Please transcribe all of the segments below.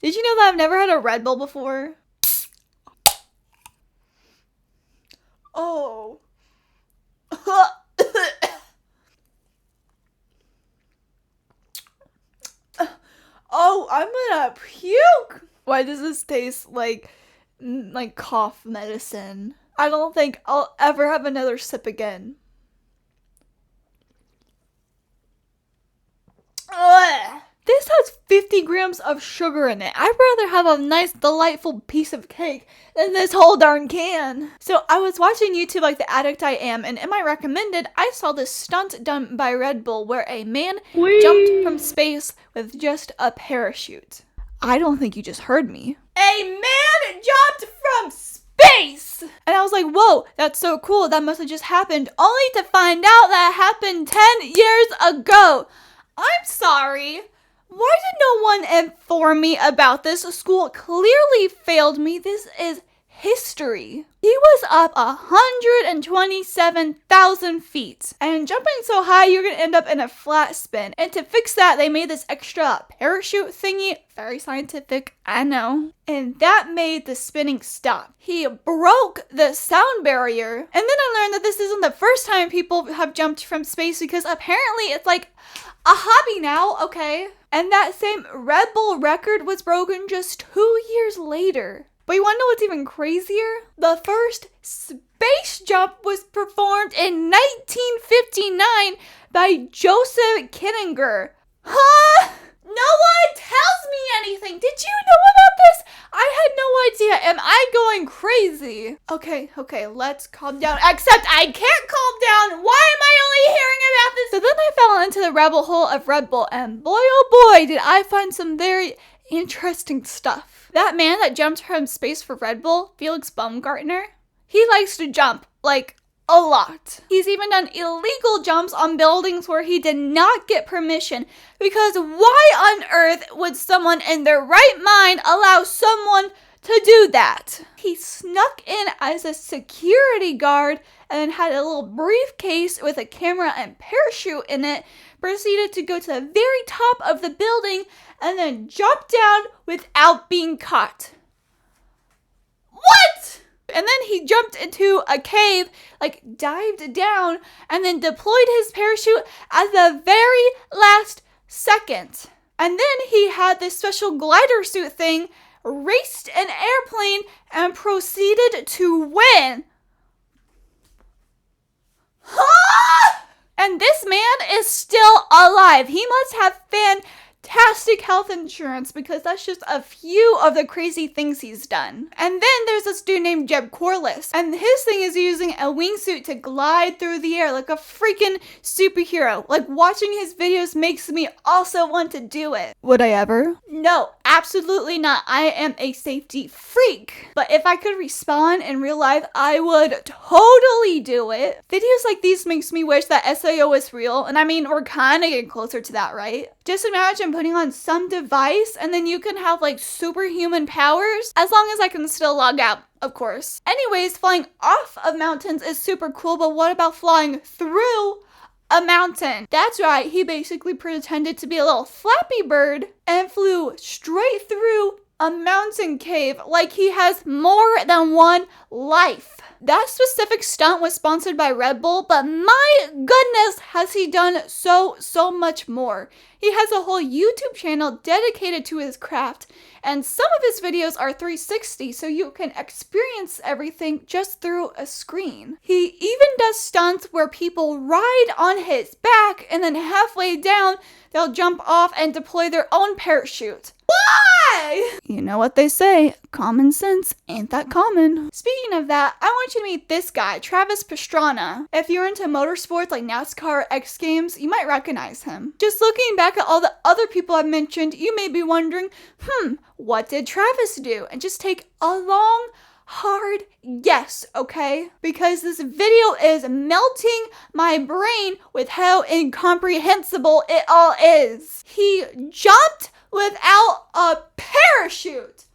Did you know that I've never had a Red Bull before? Oh. Oh, I'm gonna puke. Why does this taste like cough medicine? I don't think I'll ever have another sip again. Ugh. This has 50 grams of sugar in it. I'd rather have a nice, delightful piece of cake than this whole darn can. So I was watching YouTube like the addict I am, and in my recommended, I saw this stunt done by Red Bull where a man jumped from space with just a parachute. I don't think you just heard me. A man jumped from space! And I was like, whoa, that's so cool. That must have just happened, only to find out that it happened 10 years ago. I'm sorry. Why did no one inform me about this? School clearly failed me. This is history. He was up 127,000 feet. And jumping so high, you're going to end up in a flat spin. And to fix that, they made this extra parachute thingy. Very scientific, I know. And that made the spinning stop. He broke the sound barrier. And then I learned that this isn't the first time people have jumped from space, because apparently it's like a hobby now, okay? And that same Red Bull record was broken just 2 years later. But you want to know what's even crazier? The first space jump was performed in 1959 by Joseph Kittinger. Huh? No one tells me anything. Did you know about this? I had no idea. Am I going crazy? Okay, let's calm down. Except I can't calm down. Why am I only hearing about this? So then I fell into the rabbit hole of Red Bull, and boy oh boy did I find some very interesting stuff. That man that jumped from space for Red Bull, Felix Baumgartner, he likes to jump, like, a lot. He's even done illegal jumps on buildings where he did not get permission, because why on earth would someone in their right mind allow someone to do that? He snuck in as a security guard and then had a little briefcase with a camera and parachute in it, proceeded to go to the very top of the building and then jumped down without being caught. What? And then he jumped into a cave, like dived down, and then deployed his parachute at the very last second. And then he had this special glider suit thing, raced an airplane, and proceeded to win. Huh? And this man is still alive. He must have fantastic health insurance, because that's just a few of the crazy things he's done. And then there's this dude named Jeb Corliss, and his thing is using a wingsuit to glide through the air like a freaking superhero. Like, watching his videos makes me also want to do it. Would I ever? No, absolutely not. I am a safety freak. But if I could respawn in real life, I would totally do it. Videos like these makes me wish that SAO was real, and I mean, we're kind of getting closer to that, right? Just imagine putting on some device and then you can have like superhuman powers, as long as I can still log out, of course. Anyways, flying off of mountains is super cool, but what about flying through a mountain? That's right, he basically pretended to be a little Flappy Bird and flew straight through a mountain cave like he has more than one life. That specific stunt was sponsored by Red Bull, but my goodness, has he done so much more. He has a whole YouTube channel dedicated to his craft, and some of his videos are 360, so you can experience everything just through a screen. He even does stunts where people ride on his back, and then halfway down, they'll jump off and deploy their own parachute. Why? You know what they say, common sense ain't that common. Speaking of that, I want you to meet this guy, Travis Pastrana. If you're into motorsports like NASCAR or X Games, you might recognize him. Just looking back at all the other people I've mentioned, you may be wondering, what did Travis do? And just take a long, hard guess, okay? Because this video is melting my brain with how incomprehensible it all is. He jumped without a parachute.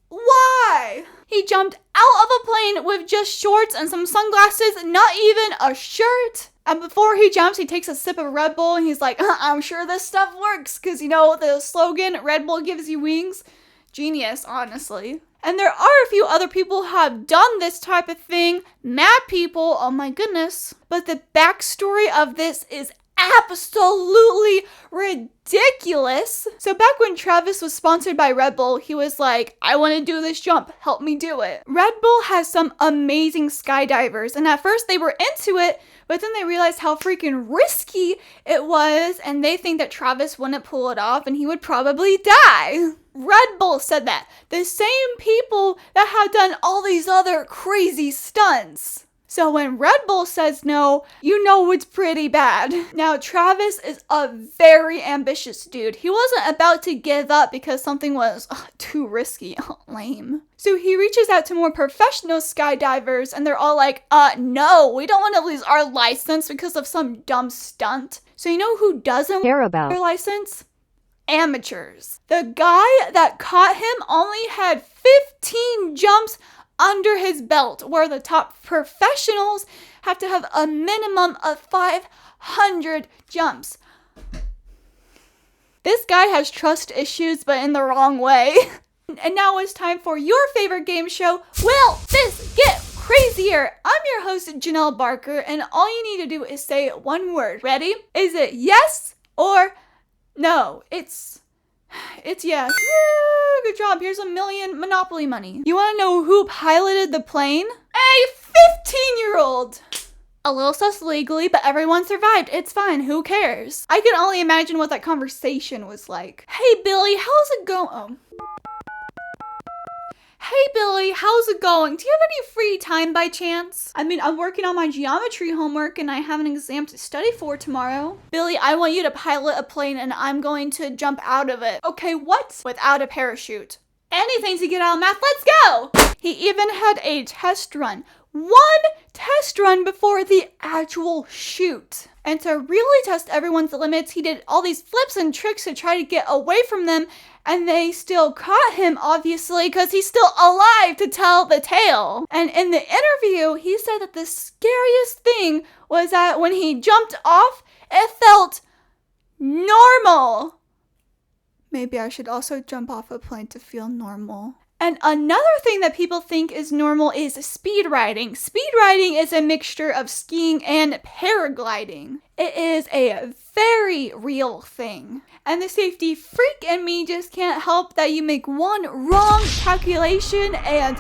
Why? way. He jumped out of a plane with just shorts and some sunglasses, not even a shirt. And before he jumps, he takes a sip of Red Bull and he's like, I'm sure this stuff works. Because, you know, the slogan, Red Bull gives you wings. Genius, honestly. And there are a few other people who have done this type of thing. Mad people, oh my goodness. But the backstory of this is absolutely ridiculous. So back when Travis was sponsored by Red Bull, he was like, I want to do this jump, help me do it. Red Bull has some amazing skydivers, and at first they were into it, but then they realized how freaking risky it was, and they think that Travis wouldn't pull it off and he would probably die. Red Bull said that. The same people that have done all these other crazy stunts. So when Red Bull says no, you know it's pretty bad. Now, Travis is a very ambitious dude. He wasn't about to give up because something was too risky. Lame. So he reaches out to more professional skydivers and they're all like, no, we don't want to lose our license because of some dumb stunt. So you know who doesn't care about their license? Amateurs. The guy that caught him only had 15 jumps under his belt, where the top professionals have to have a minimum of 500 jumps. This guy has trust issues, but in the wrong way. And now it's time for your favorite game show, Will This Get Crazier? I'm your host, Janelle Barker, and all you need to do is say one word. Ready? Is it yes or no? It's yes. Woo, good job. Here's $1 million Monopoly money. You want to know who piloted the plane? A 15-year-old. A little sus legally, but everyone survived. It's fine. Who cares? I can only imagine what that conversation was like. Hey, Billy, how's it going? Oh. Hey, Billy, how's it going? Do you have any free time by chance? I mean, I'm working on my geometry homework and I have an exam to study for tomorrow. Billy, I want you to pilot a plane and I'm going to jump out of it. Okay, what? Without a parachute. Anything to get out of math. Let's go! He even had a test run. One test run before the actual shoot. And to really test everyone's limits, he did all these flips and tricks to try to get away from them, and they still caught him, obviously, because he's still alive to tell the tale. And in the interview, he said that the scariest thing was that when he jumped off, it felt normal. Maybe I should also jump off a plane to feel normal. And another thing that people think is normal is speed riding. Speed riding is a mixture of skiing and paragliding. It is a very real thing. And the safety freak in me just can't help that you make one wrong calculation and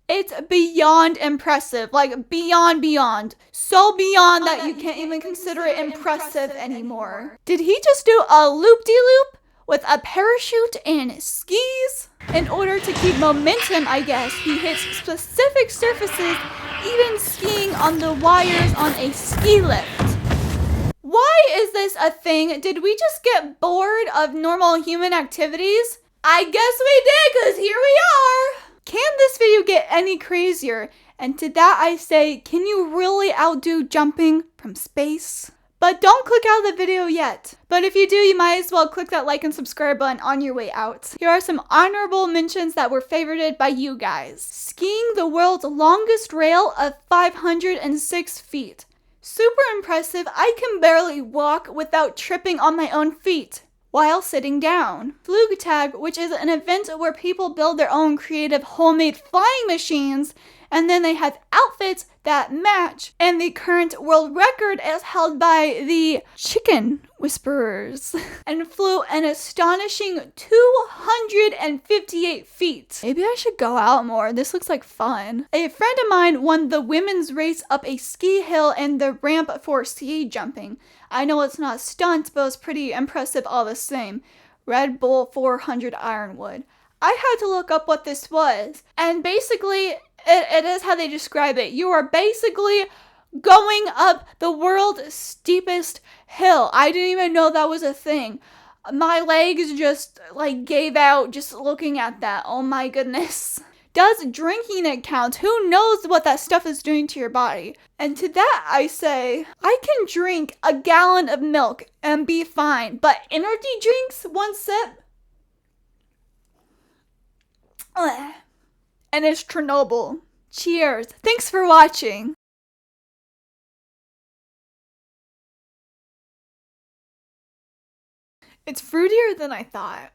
it's beyond impressive. Like beyond. So beyond that you can't even consider it impressive anymore. Did he just do a loop-de-loop with a parachute and skis? In order to keep momentum, I guess, he hits specific surfaces, even skiing on the wires on a ski lift. Why is this a thing? Did we just get bored of normal human activities? I guess we did, because here we are. Can this video get any crazier? And to that I say, can you really outdo jumping from space? But don't click out of the video yet. But if you do, you might as well click that like and subscribe button on your way out. Here are some honorable mentions that were favorited by you guys. Skiing the world's longest rail of 506 feet. Super impressive. I can barely walk without tripping on my own feet while sitting down. Flug tag, which is an event where people build their own creative homemade flying machines, and then they have outfits that match. And the current world record is held by the Chicken Whisperers and flew an astonishing 258 feet. Maybe I should go out more. This looks like fun. A friend of mine won the women's race up a ski hill and the ramp for ski jumping. I know it's not a stunt, but it's pretty impressive all the same. Red Bull 400 Ironwood. I had to look up what this was, and basically it is how they describe it. You are basically going up the world's steepest hill. I didn't even know that was a thing. My legs just gave out just looking at that. Oh my goodness. Does drinking it count? Who knows what that stuff is doing to your body? And to that I say, I can drink a gallon of milk and be fine, but energy drinks, one sip? Ugh. and it's Chernobyl. Cheers. Thanks for watching. It's fruitier than I thought.